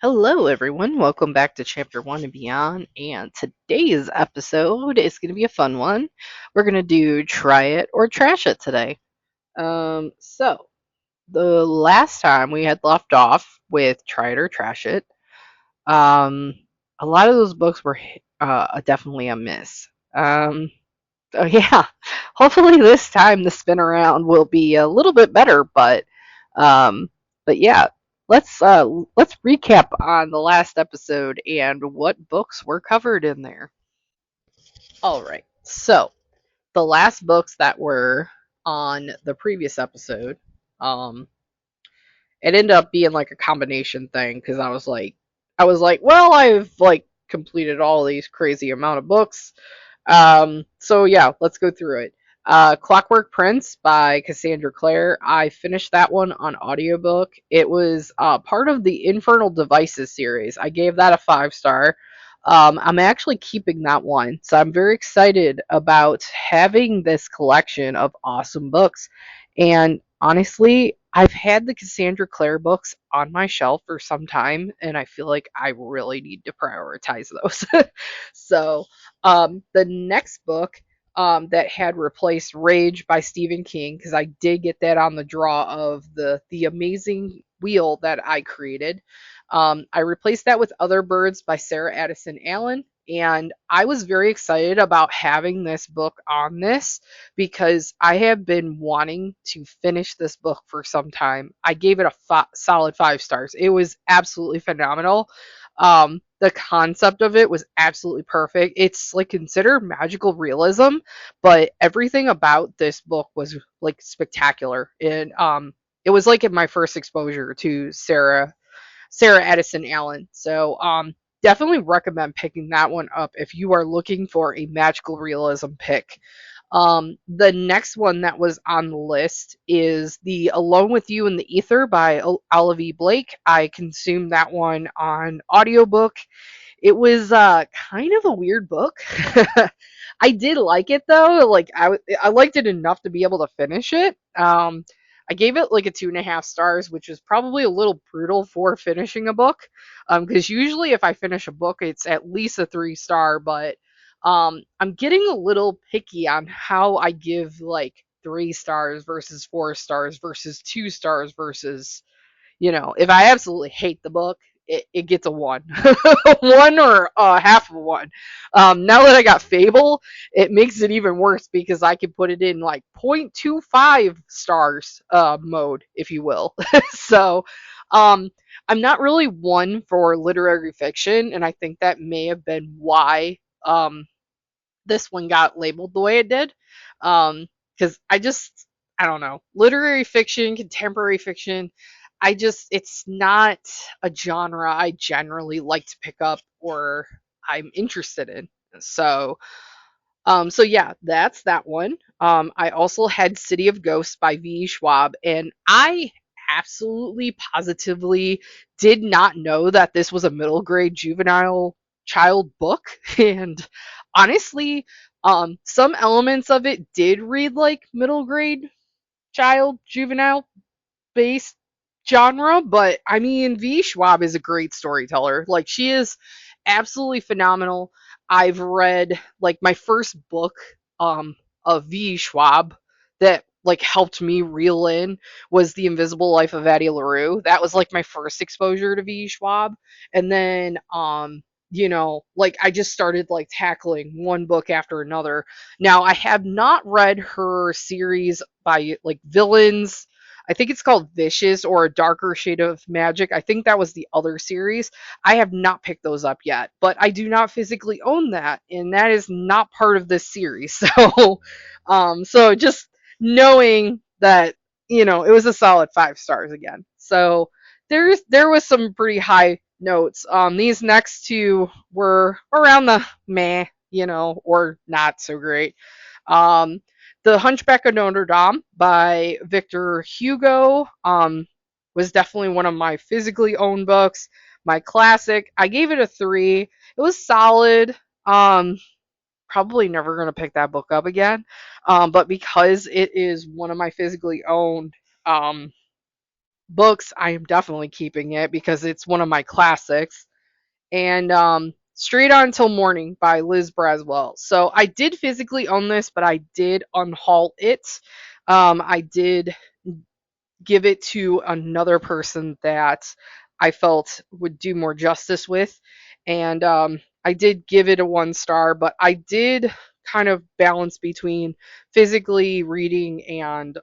Hello, everyone. Welcome back to Chapter 1 and Beyond. And today's episode is going to be a fun one. We're going to do Try It or Trash It today. So, the last time we had left off with Try It or Trash It, um, a lot of those books were definitely a miss. So, yeah, hopefully this time the spin around will be a little bit better, um, but yeah, let's recap on the last episode and what books were covered in there. All right. So, the last books that were on the previous episode, um it ended up being like a combination thing because I was like, well, I've like completed all these crazy amount of books. So yeah, let's go through it. Clockwork Prince by Cassandra Clare. I finished that one on audiobook. It was part of the Infernal Devices series. I gave that a 5 star. I'm actually keeping that one, so I'm very excited about having this collection of awesome books. And honestly, I've had the Cassandra Clare books on my shelf for some time, and I feel like I really need to prioritize those. So, the next book that had replaced Rage by Stephen King, because I did get that on the draw of the amazing wheel that I created. I replaced that with Other Birds by Sarah Addison Allen. And I was very excited about having this book on this because I have been wanting to finish this book for some time. I gave it a solid 5 stars. It was absolutely phenomenal. The concept of it was absolutely perfect. It's like considered magical realism, but everything about this book was like spectacular. And it was like in my first exposure to Sarah Addison Allen. So definitely recommend picking that one up if you are looking for a magical realism pick. The next one that was on the list is the Alone with You in the Ether by Olivia Blake. I consumed that one on audiobook. It was kind of a weird book. I did like it though. Like I liked it enough to be able to finish it. I gave it like a 2.5 stars, which is probably a little brutal for finishing a book. Because usually if I finish a book, it's at least a 3 star. But I'm getting a little picky on how I give like 3 stars versus 4 stars versus 2 stars versus if I absolutely hate the book, it gets a one, one or half of a one. Now that I got Fable, it makes it even worse because I can put it in like 0.25 stars mode, if you will. So, um, I'm not really one for literary fiction, and I think that may have been why this one got labeled the way it did. Because I don't know, literary fiction, contemporary fiction. It's not a genre I generally like to pick up or I'm interested in. So, so yeah, that's that one. I also had City of Ghosts by V. Schwab, and I absolutely positively did not know that this was a middle grade juvenile child book. And honestly, some elements of it did read like middle grade child juvenile based genre, but I mean, V. Schwab is a great storyteller. Like, she is absolutely phenomenal. I've read, like, my first book of V. Schwab that, like, helped me reel in was The Invisible Life of Addie LaRue. That was, like, my first exposure to V. Schwab. And then, like, I just started, like, tackling one book after another. Now, I have not read her series by, like, Villains. I think it's called Vicious or A Darker Shade of Magic. I think that was the other series. I have not picked those up yet, but I do not physically own that, and that is not part of this series. So just knowing that, it was a solid 5 stars again. So there was some pretty high notes. These next two were around the meh, or not so great. Um, the Hunchback of Notre Dame by Victor Hugo was definitely one of my physically owned books. My classic. I gave it a 3. It was solid. Um, Probably never going to pick that book up again. But because it is one of my physically owned, um, Books, I am definitely keeping it because it's one of my classics. And Straight On Till Morning by Liz Braswell. So I did physically own this, but I did unhaul it. I did give it to another person that I felt would do more justice with. And I did give it a 1 star, but I did kind of balance between physically reading and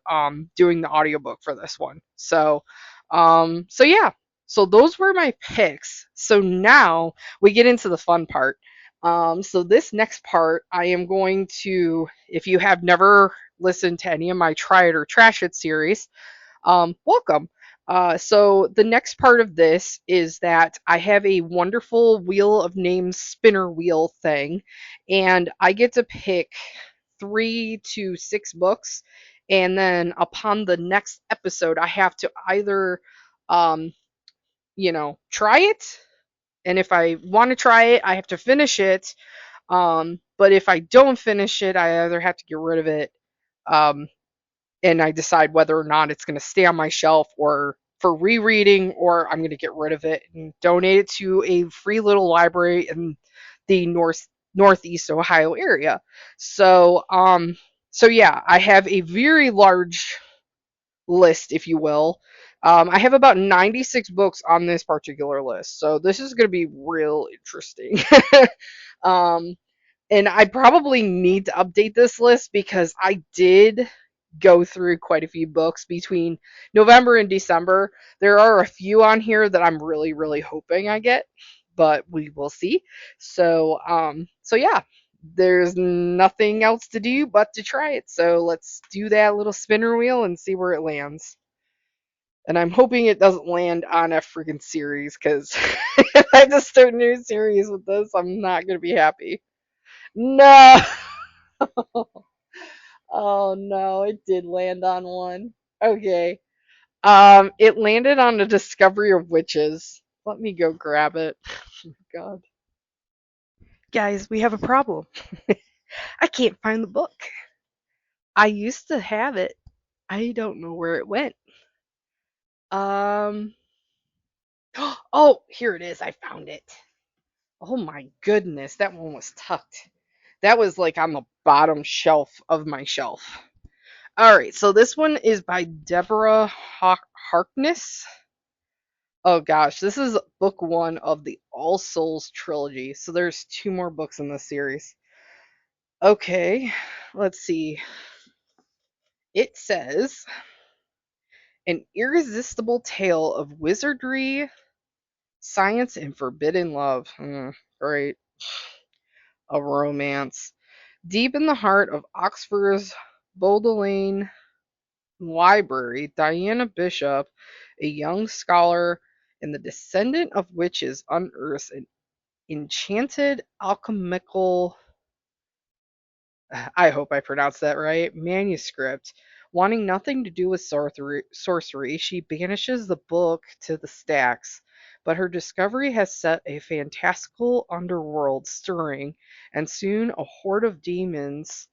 doing the audiobook for this one. So yeah. So those were my picks. So now we get into the fun part. So this next part, I am going to, if you have never listened to any of my Try It or Trash It series, welcome. So the next part of this is that I have a wonderful wheel of names spinner wheel thing, and I get to pick 3 to 6 books, and then upon the next episode, I have to either, um, try it, and if I want to try it, I have to finish it. But if I don't finish it, I either have to get rid of it, um, and I decide whether or not it's going to stay on my shelf or for rereading, or I'm going to get rid of it and donate it to a free little library in the northeast Ohio area. So yeah, I have a very large list, if you will. I have about 96 books on this particular list, so this is going to be real interesting. um, and I probably need to update this list because I did go through quite a few books between November and December. There are a few on here that I'm really, really hoping I get, but we will see. So yeah, there's nothing else to do but to try it. So let's do that little spinner wheel and see where it lands. And I'm hoping it doesn't land on a freaking series because if I have to start a new series with this, I'm not gonna be happy. No. Oh no, it did land on one. Okay. It landed on the Discovery of Witches. Let me go grab it. Oh my god. Guys, we have a problem. I can't find the book. I used to have it. I don't know where it went. Um Oh, here it is. I found it. Oh my goodness, that one was tucked. That was like on the bottom shelf of my shelf. All right, so this one is by Deborah Harkness. Oh gosh, this is book one of the All Souls trilogy. So there's 2 more books in this series. Okay, let's see. It says an irresistible tale of wizardry, science, and forbidden love. Great. A romance. Deep in the heart of Oxford's Bodleian Library, Diana Bishop, a young scholar and the descendant of witches, unearths an enchanted alchemical, I hope I pronounced that right, manuscript. Wanting nothing to do with sorcery, she banishes the book to the stacks. But her discovery has set a fantastical underworld stirring, and soon a horde of demons,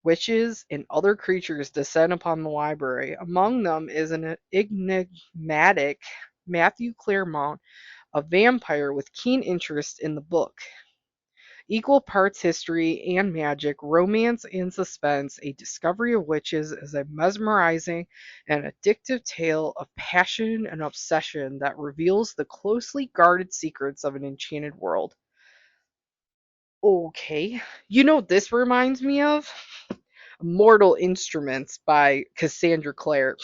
witches, and other creatures descend upon the library. Among them is an enigmatic Matthew Claremont, a vampire with keen interest in the book. Equal parts history and magic, romance and suspense, a discovery of witches is a mesmerizing and addictive tale of passion and obsession that reveals the closely guarded secrets of an enchanted world. Okay. You know what this reminds me of? Mortal Instruments by Cassandra Clare.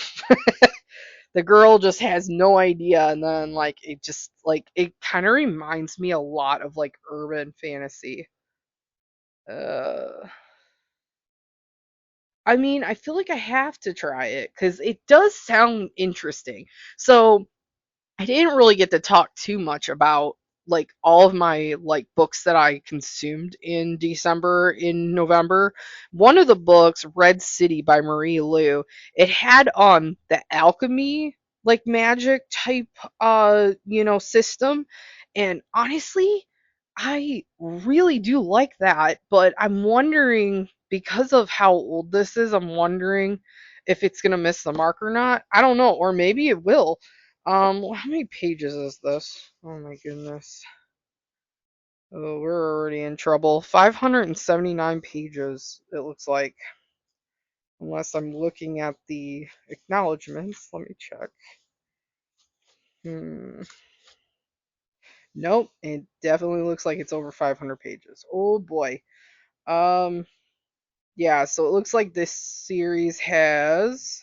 The girl just has no idea, and then like it kind of reminds me a lot of like urban fantasy. Uh I mean, I feel like I have to try it cuz it does sound interesting. So, I didn't really get to talk too much about like all of my like books that I consumed in December, in November. One of the books, Red City by Marie Lu, it had the alchemy like magic type system, and honestly, I really do like that, but I'm wondering because of how old this is, I'm wondering if it's gonna miss the mark or not. I don't know, or maybe it will. How many pages is this? Oh my goodness. Oh, we're already in trouble. 579 pages, it looks like. Unless I'm looking at the acknowledgments. Let me check. Hmm. Nope, it definitely looks like it's over 500 pages. Oh boy. Um, yeah, so it looks like this series has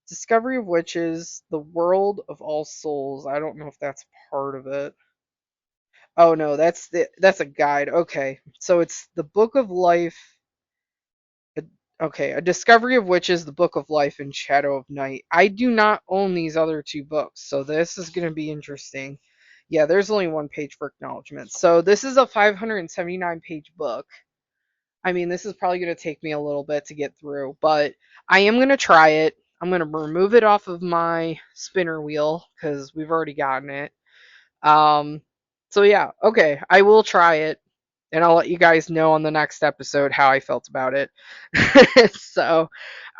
Discovery of Witches, The World of All Souls. I don't know if that's part of it. Oh no, that's a guide. Okay. So it's the Book of Life. Okay, A Discovery of Witches, The Book of Life, and Shadow of Night. I do not own these other two books, so this is going to be interesting. Yeah, there's only one page for acknowledgments. So this is a 579 page book. I mean, this is probably going to take me a little bit to get through, but I am going to try it. I'm going to remove it off of my spinner wheel because we've already gotten it. Um, so yeah, okay, I will try it, and I'll let you guys know on the next episode how I felt about it. So,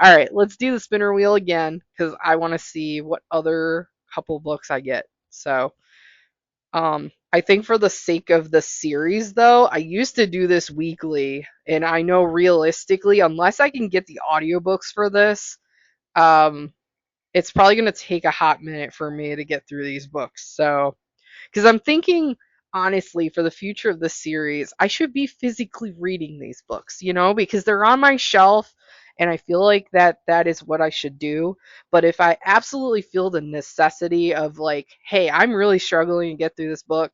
all right, let's do the spinner wheel again because I want to see what other couple books I get. So, I think for the sake of the series, though, I used to do this weekly, and I know realistically, unless I can get the audiobooks for this, um, it's probably going to take a hot minute for me to get through these books. So, because I'm thinking, honestly, for the future of the series, I should be physically reading these books, because they're on my shelf and I feel like that is what I should do. But if I absolutely feel the necessity of like, hey, I'm really struggling to get through this book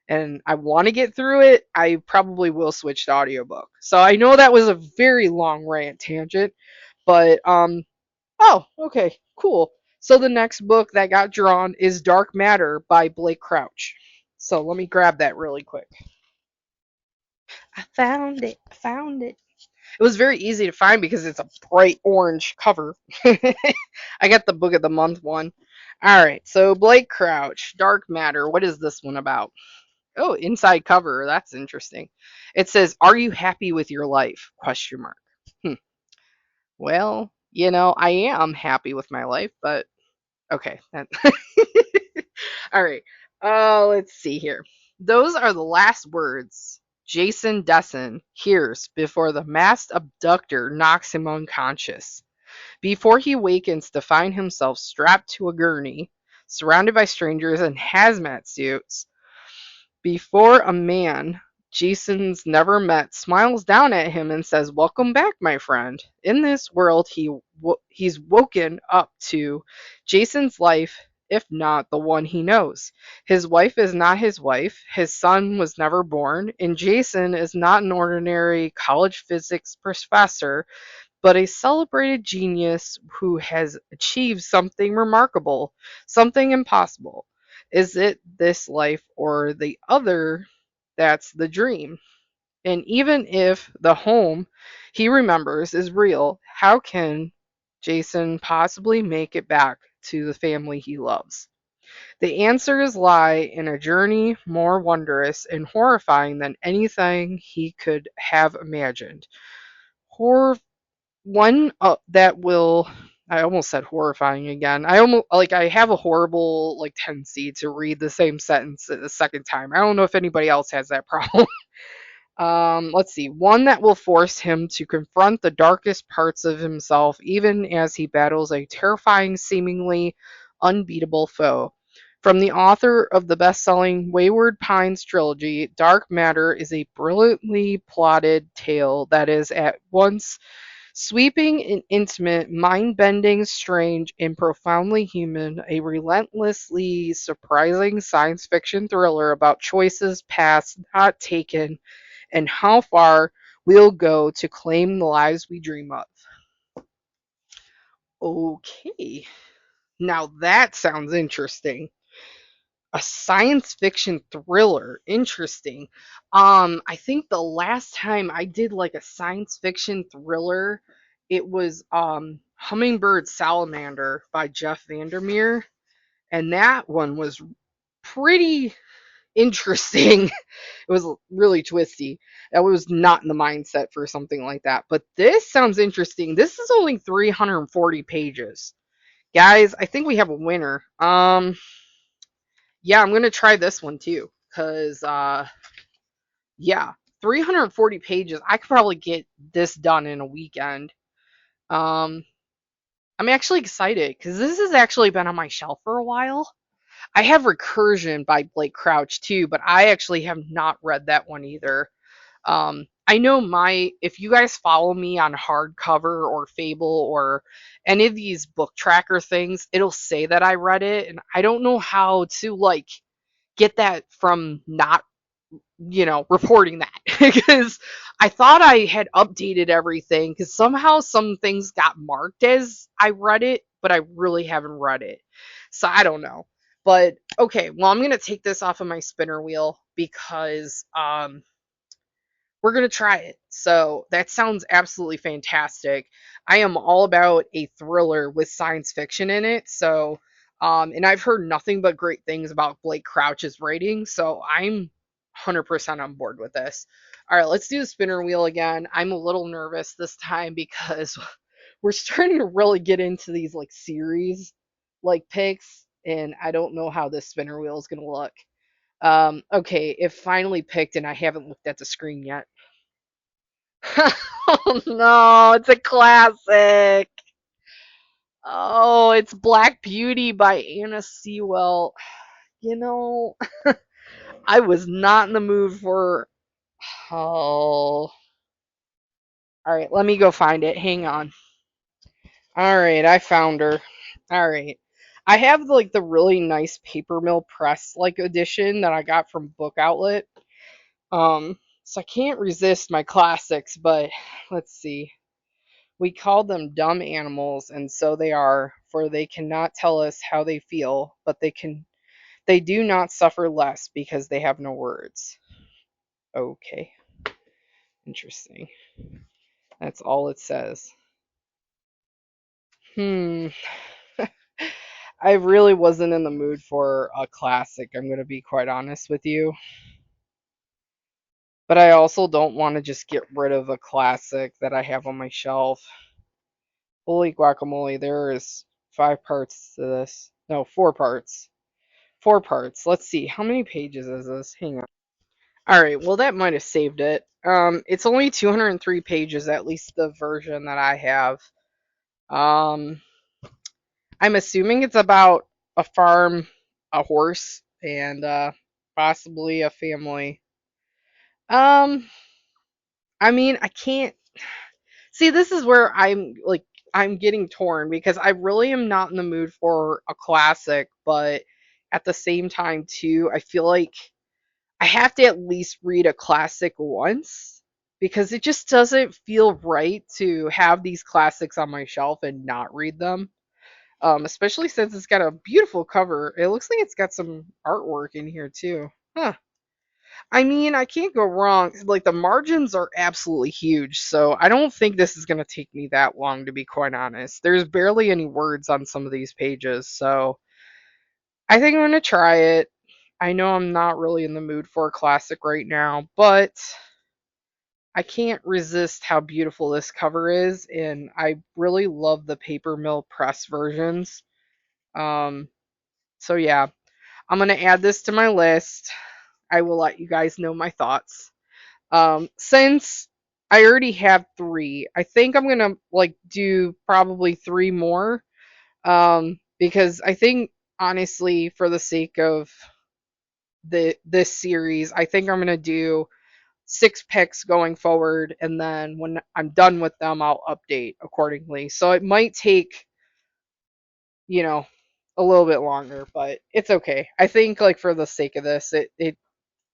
and I want to get through it, I probably will switch to audiobook. So I know that was a very long rant tangent, but oh, okay, cool. So the next book that got drawn is Dark Matter by Blake Crouch. So let me grab that really quick. I found it. I found it. It was very easy to find because it's a bright orange cover. I got the book of the month one. All right, so Blake Crouch, Dark Matter. What is this one about? Oh, inside cover. That's interesting. It says, "Are you happy with your life?" Question mark. Hmm. Well, I am happy with my life, but okay. All right. Let's see here. Those are the last words Jason Dessen hears before the masked abductor knocks him unconscious. Before he wakens to find himself strapped to a gurney, surrounded by strangers in hazmat suits, before a man Jason's never met smiles down at him and says, "Welcome back, my friend." In this world he's woken up to, Jason's life, if not the one he knows. His wife is not his wife, his son was never born, and Jason is not an ordinary college physics professor, but a celebrated genius who has achieved something remarkable, something impossible. Is it this life or the other that's the dream? And even if the home he remembers is real, how can Jason possibly make it back to the family he loves? The answers lie in a journey more wondrous and horrifying than anything he could have imagined. Horror one that will I almost said horrifying again. I almost like I have a horrible like tendency to read the same sentence a second time. I don't know if anybody else has that problem. Let's see. One that will force him to confront the darkest parts of himself even as he battles a terrifying, seemingly unbeatable foe. From the author of the best-selling Wayward Pines trilogy, Dark Matter is a brilliantly plotted tale that is at once sweeping and intimate, mind-bending, strange, and profoundly human, a relentlessly surprising science fiction thriller about choices past not taken and how far we'll go to claim the lives we dream of. Okay, now that sounds interesting. A science fiction thriller. Interesting. I think the last time I did like a science fiction thriller, it was Hummingbird Salamander by Jeff Vandermeer, and that one was pretty interesting. It was really twisty. I was not in the mindset for something like that. But this sounds interesting. This is only 340 pages. Guys, I think we have a winner. Yeah, I'm going to try this one too cuz yeah, 340 pages. I could probably get this done in a weekend. Um I'm actually excited cuz this has actually been on my shelf for a while. I have Recursion by Blake Crouch too, but I actually have not read that one either. I know if you guys follow me on hardcover or Fable or any of these book tracker things, it'll say that I read it, and I don't know how to like get that from not, reporting that because I thought I had updated everything because somehow some things got marked as I read it, but I really haven't read it. So I don't know. But okay, well, I'm going to take this off of my spinner wheel because we're going to try it. So that sounds absolutely fantastic. I am all about a thriller with science fiction in it. So, and I've heard nothing but great things about Blake Crouch's writing. So I'm 100% on board with this. All right, let's do the spinner wheel again. I'm a little nervous this time because we're starting to really get into these like series like picks, and I don't know how this spinner wheel is going to look. Okay, it finally picked, and I haven't looked at the screen yet. Oh no, it's a classic. Oh, it's Black Beauty by Anna Sewell. You know, I was not in the mood for. Oh. All right, let me go find it. Hang on. All right, I found her. All right. I have like the really nice paper mill press like edition that I got from Book Outlet. So I can't resist my classics, but let's see. We call them dumb animals, and so they are, for they cannot tell us how they feel, but they do not suffer less because they have no words. Okay, interesting. That's all it says. Hmm. I really wasn't in the mood for a classic, I'm going to be quite honest with you. But I also don't want to just get rid of a classic that I have on my shelf. Holy guacamole, there is 5 parts to this. No, 4 parts. 4 parts. Let's see. How many pages is this? Hang on. All right. Well, that might have saved it. It's only 203 pages, at least the version that I have. Um, I'm assuming it's about a farm, a horse, and possibly a family. Um, I mean, I can't see. This is where I'm getting torn because I really am not in the mood for a classic, but at the same time too, I feel like I have to at least read a classic once because it just doesn't feel right to have these classics on my shelf and not read them. Especially since it's got a beautiful cover. It looks like it's got some artwork in here too. Huh. I mean, I can't go wrong. Like the margins are absolutely huge, so I don't think this is going to take me that long to be quite honest. There's barely any words on some of these pages, so I think I'm going to try it. I know I'm not really in the mood for a classic right now, but I can't resist how beautiful this cover is, and I really love the paper mill press versions. Um, so yeah, I'm gonna add this to my list. I will let you guys know my thoughts. Since I already have 3, I think I'm gonna like do probably 3 more. Because I think honestly, for the sake of this series, I think I'm gonna do 6 picks going forward, and then when I'm done with them, I'll update accordingly. So it might take, you know, a little bit longer, but it's okay. I think like for the sake of this,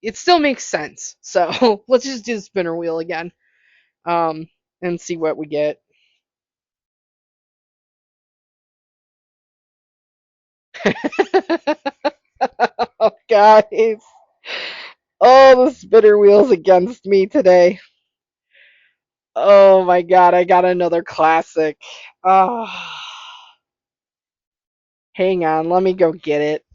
it still makes sense. So let's just do the spinner wheel again, um, and see what we get. Oh, guys. Oh, the spinner wheel's against me today. Oh my god, I got another classic. Oh, hang on, let me go get it.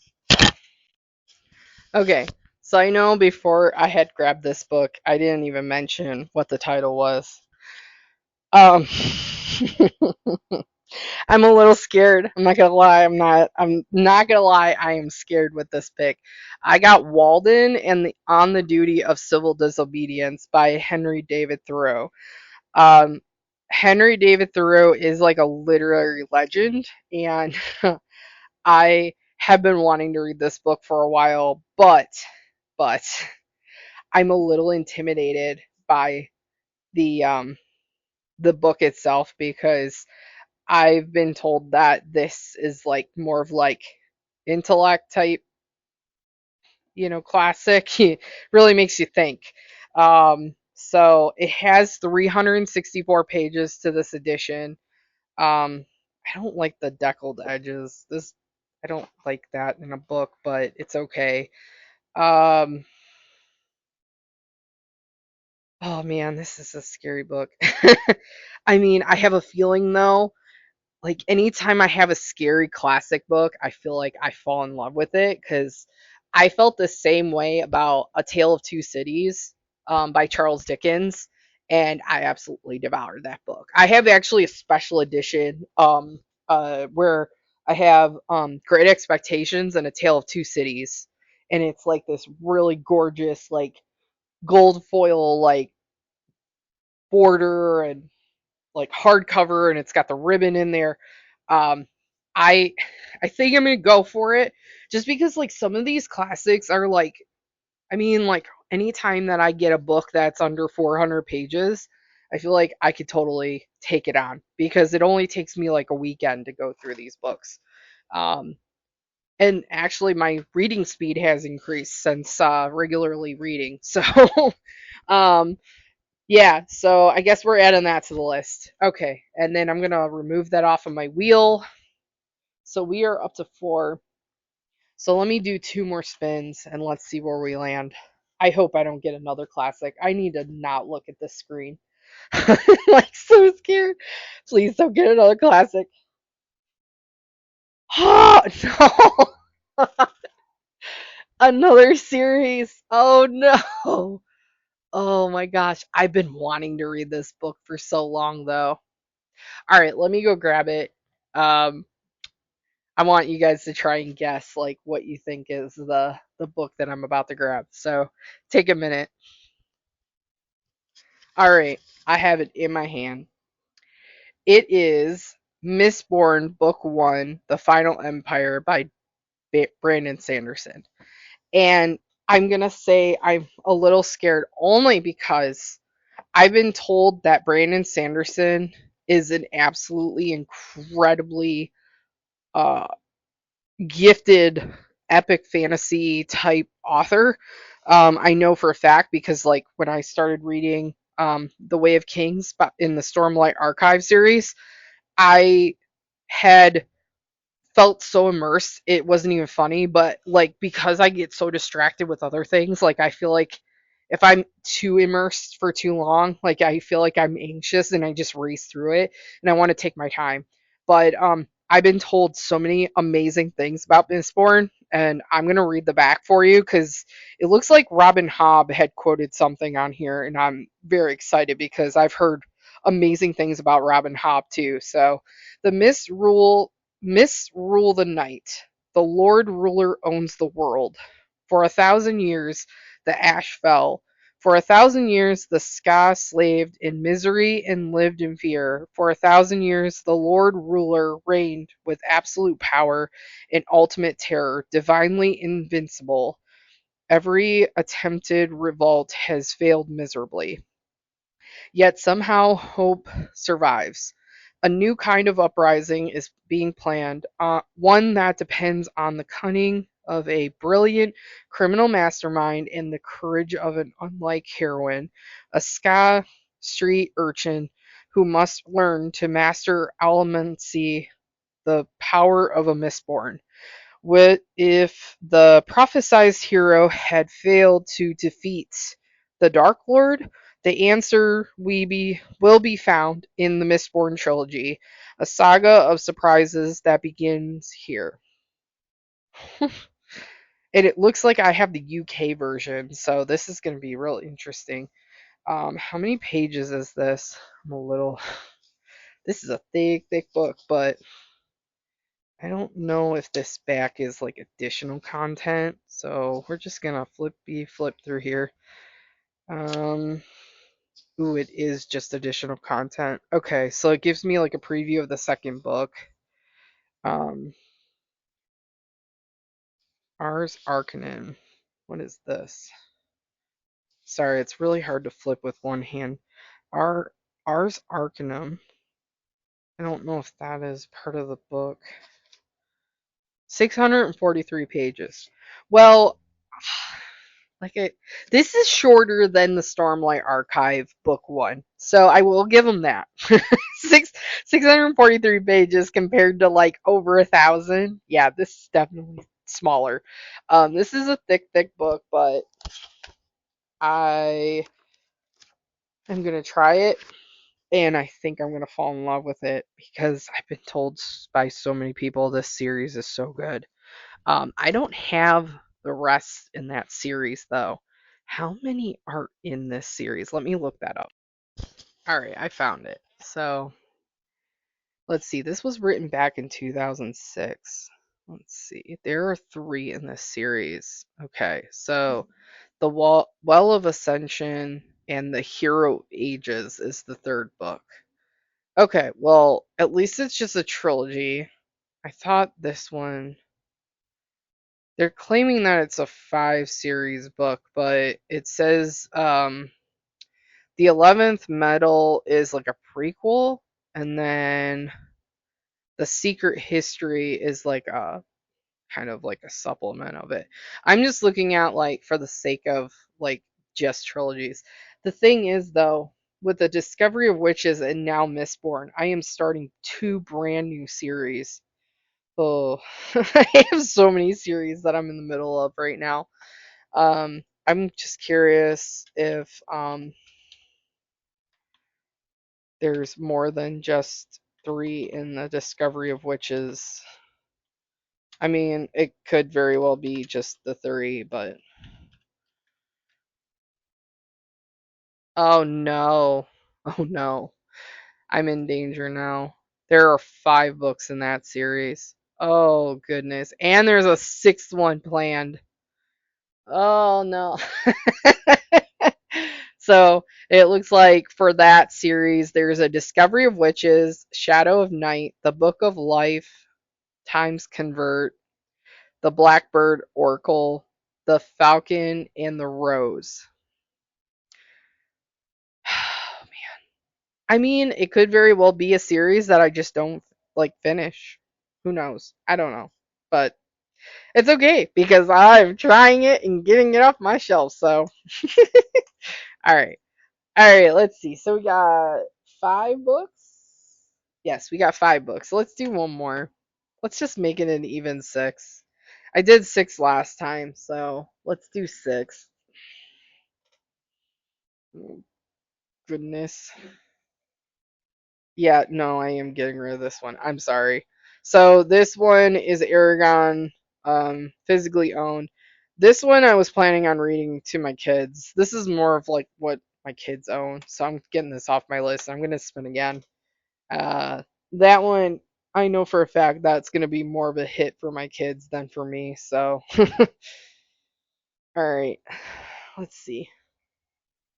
Okay, So I know before I had grabbed this book, I didn't even mention what the title was. Um, I'm a little scared. I'm not gonna lie. I'm not gonna lie. I am scared with this pick. I got Walden and the On the Duty of Civil Disobedience by Henry David Thoreau. Um, Henry David Thoreau is like a literary legend, and I have been wanting to read this book for a while, but I'm a little intimidated by the book itself because I've been told that this is like more of like intellect type, classic. It really makes you think. So it has 364 pages to this edition. I don't like the deckled edges. I don't like that in a book, but it's okay. Um, oh man, this is a scary book. I mean, I have a feeling though, like anytime I have a scary classic book, I feel like I fall in love with it because I felt the same way about A Tale of Two Cities by Charles Dickens, and I absolutely devoured that book. I have actually a special edition where I have Great Expectations and A Tale of Two Cities, and it's like this really gorgeous like gold foil like border and like hardcover and it's got the ribbon in there. Um, I I think I'm gonna go for it just because like some of these classics are like I mean like anytime that I get a book that's under 400 pages, I feel like I could totally take it on because it only takes me like a weekend to go through these books. Um, and actually my reading speed has increased since regularly reading. So um yeah, so I guess we're adding that to the list. Okay, and then I'm gonna remove that off of my wheel. So we are up to four. So let me do two more spins and let's see where we land. I hope I don't get another classic. I need to not look at the screen. I'm like so scared. Please don't get another classic. Oh no. Another series. Oh no. Oh my gosh. I've been wanting to read this book for so long though. All right, let me go grab it. Um, I want you guys to try and guess like what you think is the book that I'm about to grab. So take a minute. All right, I have it in my hand. It is Mistborn Book One: The Final Empire by Brandon Sanderson, and I'm gonna say I'm a little scared only because I've been told that Brandon Sanderson is an absolutely incredibly uh, gifted epic fantasy type author. I know for a fact because like when I started reading The Way of Kings in the Stormlight Archive series, I had felt so immersed it wasn't even funny, but like because I get so distracted with other things, like I feel like if I'm too immersed for too long, like I feel like I'm anxious and I just race through it and I want to take my time. But I've been told so many amazing things about Mistborn and I'm going to read the back for you cuz it looks like Robin Hobb had quoted something on here and I'm very excited because I've heard amazing things about Robin Hobb too. So the misrule the night. The Lord ruler owns the world. For 1,000 years the ash fell. For 1,000 years the sky slaved in misery and lived in fear. For 1,000 years the Lord ruler reigned with absolute power and ultimate terror, divinely invincible. Every attempted revolt has failed miserably. Yet somehow hope survives. A new kind of uprising is being planned, one that depends on the cunning of a brilliant criminal mastermind and the courage of an unlike heroine, a ska street urchin who must learn to master allemancy, the power of a misborn. What if the prophesized hero had failed to defeat the Dark Lord? The answer will be found in the Mistborn trilogy, a saga of surprises that begins here. And it looks like I have the UK version, so this is going to be real interesting. How many pages is this? I'm a little. This is a thick, thick book, but I don't know if this back is like additional content. So we're just gonna flip through here. Um, ooh, it is just additional content. Okay, so it gives me like a preview of the second book. Um, Ars Arcanum. What is this? Sorry, it's really hard to flip with one hand. Ar Ars Arcanum. I don't know if that is part of the book. 643 pages. Well, like it, this is shorter than the Stormlight Archive book one, so I will give them that. Six 643 pages compared to like over 1,000. Yeah, this is definitely smaller. This is a thick, thick book, but I am gonna try it, and I think I'm gonna fall in love with it because I've been told by so many people this series is so good. I don't have the rest in that series though. How many are in this series? Let me look that up. All right, I found it. So let's see. This was written back in 2006. Let's see. There are three in this series. Okay, so the Well of Ascension and the Hero Ages is the third book. Okay, well, at least it's just a trilogy. I thought this one. They're claiming that it's a five series book, but it says the 11th Metal is like a prequel, and then the Secret History is like a kind of like a supplement of it. I'm just looking at like for the sake of like just trilogies. The thing is though, with the Discovery of Witches and now Mistborn, I am starting two brand new series. Oh, I have so many series that I'm in the middle of right now. I'm just curious if there's more than just three in the Discovery of Witches. I mean, it could very well be just the three, but oh no. Oh no. I'm in danger now. There are five books in that series. Oh goodness. And there's a sixth one planned. Oh no. So it looks like for that series, there's a Discovery of Witches, Shadow of Night, The Book of Life, Times Convert, The Blackbird Oracle, The Falcon, and The Rose. I mean, it could very well be a series that I just don't like finish. Who knows? I don't know. But it's okay because I'm trying it and getting it off my shelf. So, all right. All right, let's see. So we got five books. Yes, we got five books. So let's do one more. Let's just make it an even six. I did six last time, so let's do six. Oh, goodness. Yeah, no, I am getting rid of this one. I'm sorry. So this one is Aragon, physically owned. This one I was planning on reading to my kids. This is more of like what my kids own, so I'm getting this off my list. I'm gonna spin again. Uh, that one, I know for a fact that's going to be more of a hit for my kids than for me. So, all right, let's see.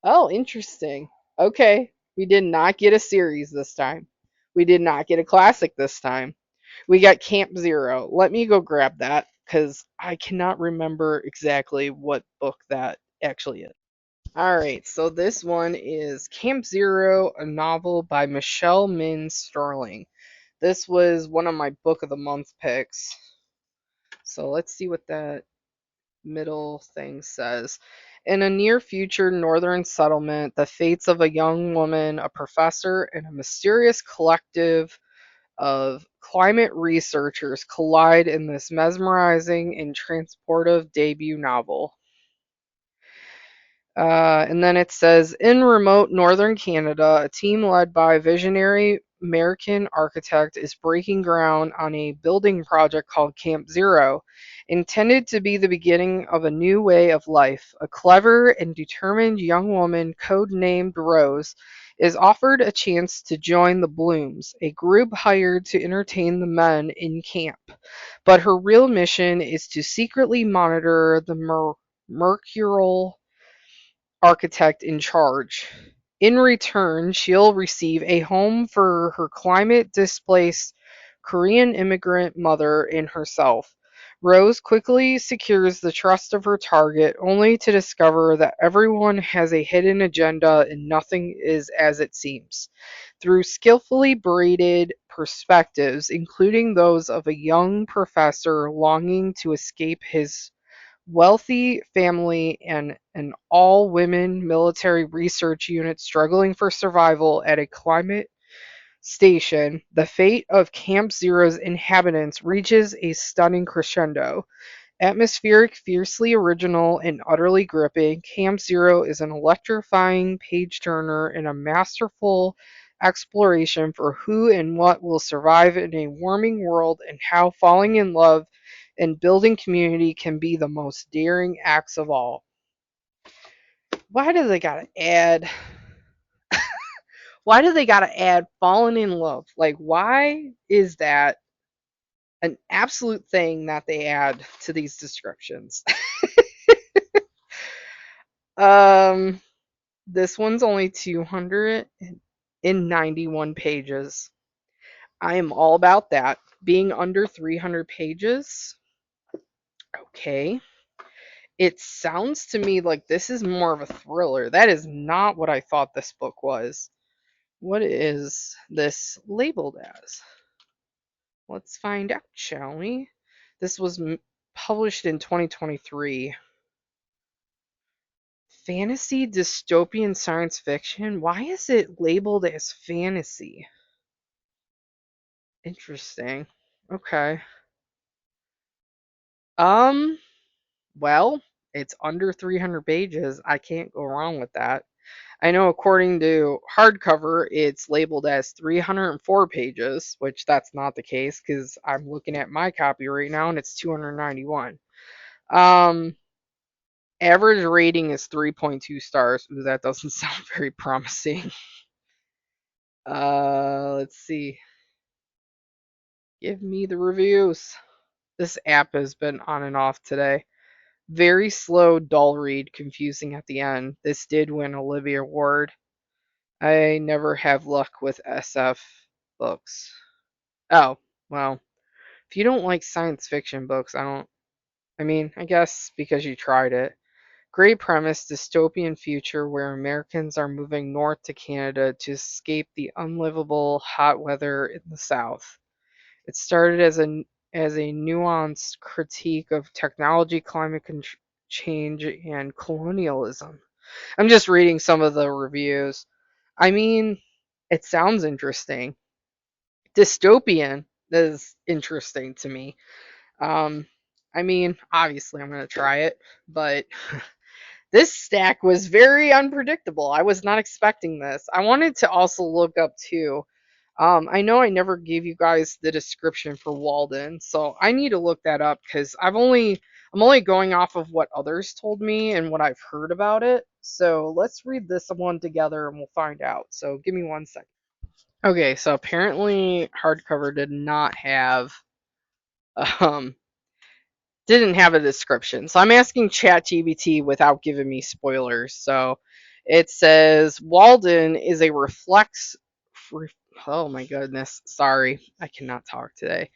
Oh, interesting. Okay, we did not get a series this time. We did not get a classic this time. We got Camp Zero. Let me go grab that because I cannot remember exactly what book that actually is. All right, so this one is Camp Zero, a novel by Michelle Min Sterling. This was one of my book of the month picks. So let's see what that middle thing says. In a near future northern settlement, the fates of a young woman, a professor, and a mysterious collective of climate researchers collide in this mesmerizing and transportive debut novel. And then it says in remote northern Canada, a team led by visionary American architect is breaking ground on a building project called Camp Zero, intended to be the beginning of a new way of life. A clever and determined young woman, codenamed Rose, is offered a chance to join the Blooms, a group hired to entertain the men in camp. But her real mission is to secretly monitor the mercurial architect in charge. In return, she'll receive a home for her climate displaced Korean immigrant mother and herself. Rose quickly secures the trust of her target, only to discover that everyone has a hidden agenda and nothing is as it seems. Through skillfully braided perspectives, including those of a young professor longing to escape his wealthy family and an all women military research unit struggling for survival at a climate station, the fate of Camp Zero's inhabitants reaches a stunning crescendo. Atmospheric, fiercely original, and utterly gripping, Camp Zero is an electrifying page turner and a masterful exploration for who and what will survive in a warming world and how falling in love and building community can be the most daring acts of all. Why do they gotta add? Why do they gotta add falling in love? Like, why is that an absolute thing that they add to these descriptions? um, This one's only 291 pages. I am all about that. Being under 300 pages, okay. It sounds to me like this is more of a thriller. That is not what I thought this book was. What is this labeled as? Let's find out, shall we? This was published in 2023. Fantasy dystopian science fiction? Why is it labeled as fantasy? Interesting. Okay. Um, well, it's under 300 pages. I can't go wrong with that. I know according to hardcover, it's labeled as 304 pages, which that's not the case because I'm looking at my copy right now and it's 291. Um, Average rating is 3.2 stars. Ooh, that doesn't sound very promising. Let's see. Give me the reviews. This app has been on and off today. Very slow, dull read, confusing at the end. This did win Olivia Award. I never have luck with SF books. Oh, well, if you don't like science fiction books, I mean, I guess because you tried it. Great premise, dystopian future where Americans are moving north to Canada to escape the unlivable hot weather in the south. It started as a nuanced critique of technology, climate change, and colonialism. I'm just reading some of the reviews. I mean, it sounds interesting. Dystopian is interesting to me. Um, I mean, obviously, I'm going to try it, but this stack was very unpredictable. I was not expecting this. I wanted to also look up too. I know I never gave you guys the description for Walden, so I need to look that up because I'm only going off of what others told me and what I've heard about it. So let's read this one together and we'll find out. So give me 1 second. Okay, so apparently hardcover um didn't have a description. So I'm asking ChatGPT without giving me spoilers. So it says Walden is a oh my goodness, sorry, I cannot talk today.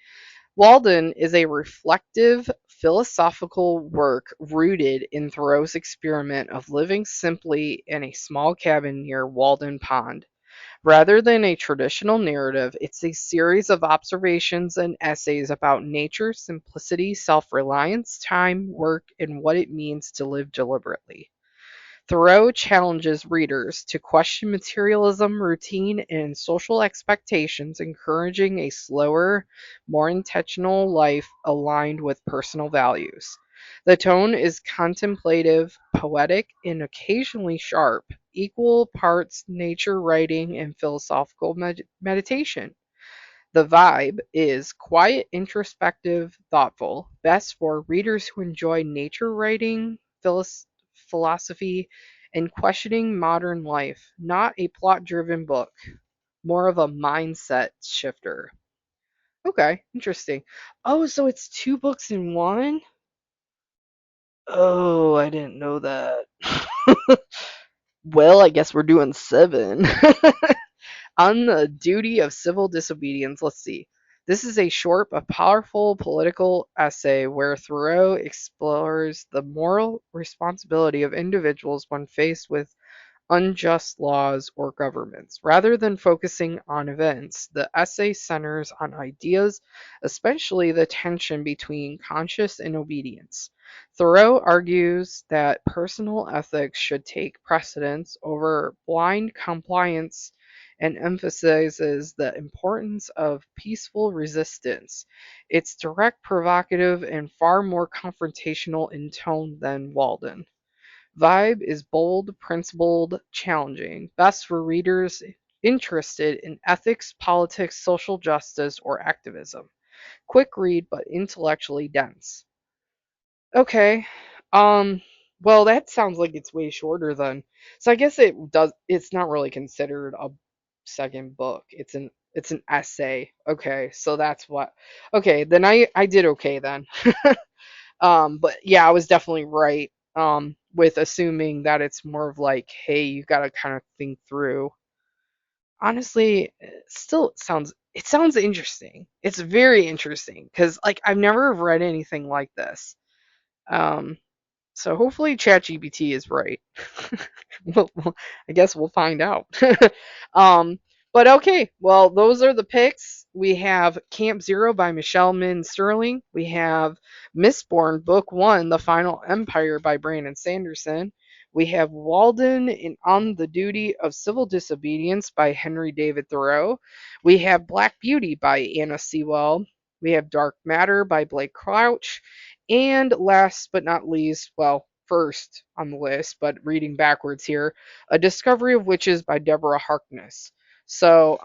Walden is a reflective philosophical work rooted in Thoreau's experiment of living simply in a small cabin near Walden Pond. Rather than a traditional narrative, it's a series of observations and essays about nature, simplicity, self reliance, time, work, and what it means to live deliberately. Thoreau challenges readers to question materialism, routine, and social expectations, encouraging a slower, more intentional life aligned with personal values. The tone is contemplative, poetic and occasionally sharp, equal parts nature writing and philosophical meditation. The vibe is quiet, introspective, thoughtful, best for readers who enjoy nature writing, philosophy, and questioning modern life, not a plot driven book, more of a mindset shifter. Okay, interesting. Oh, so it's two books in one? Oh, I didn't know that. Well, I guess we're doing seven. On the duty of civil disobedience, let's see. This is a short but powerful political essay where Thoreau explores the moral responsibility of individuals when faced with unjust laws or governments. Rather than focusing on events, the essay centers on ideas, especially the tension between conscience and obedience. Thoreau argues that personal ethics should take precedence over blind compliance and emphasizes the importance of peaceful resistance. It's direct, provocative, and far more confrontational in tone than Walden. Vibe is bold, principled, challenging, best for readers interested in ethics, politics, social justice, or activism. Quick read, but intellectually dense. Okay. Um, well, that sounds like it's way shorter then. So I guess it's not really considered a second book. It's an essay. Okay, so that's what. Okay, then I did okay then. But yeah, I was definitely right. With assuming that it's more of like, hey, you got to kind of think through. Honestly, it sounds interesting. It's very interesting because like I've never read anything like this. Um, so hopefully ChatGPT is right. I guess we'll find out. um, but okay, well, those are the picks. We have Camp Zero by Michelle Min Sterling. We have Mistborn Book One, The Final Empire by Brandon Sanderson. We have Walden in On the Duty of Civil Disobedience by Henry David Thoreau. We have Black Beauty by Anna Sewell. We have Dark Matter by Blake Crouch. And last but not least, well, first on the list, but reading backwards here, A Discovery of Witches by Deborah Harkness. So,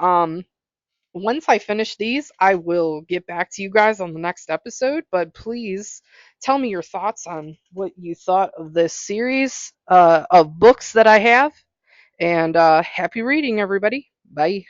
once I finish these, I will get back to you guys on the next episode, but please tell me your thoughts on what you thought of this series of books that I have. And happy reading, everybody. Bye.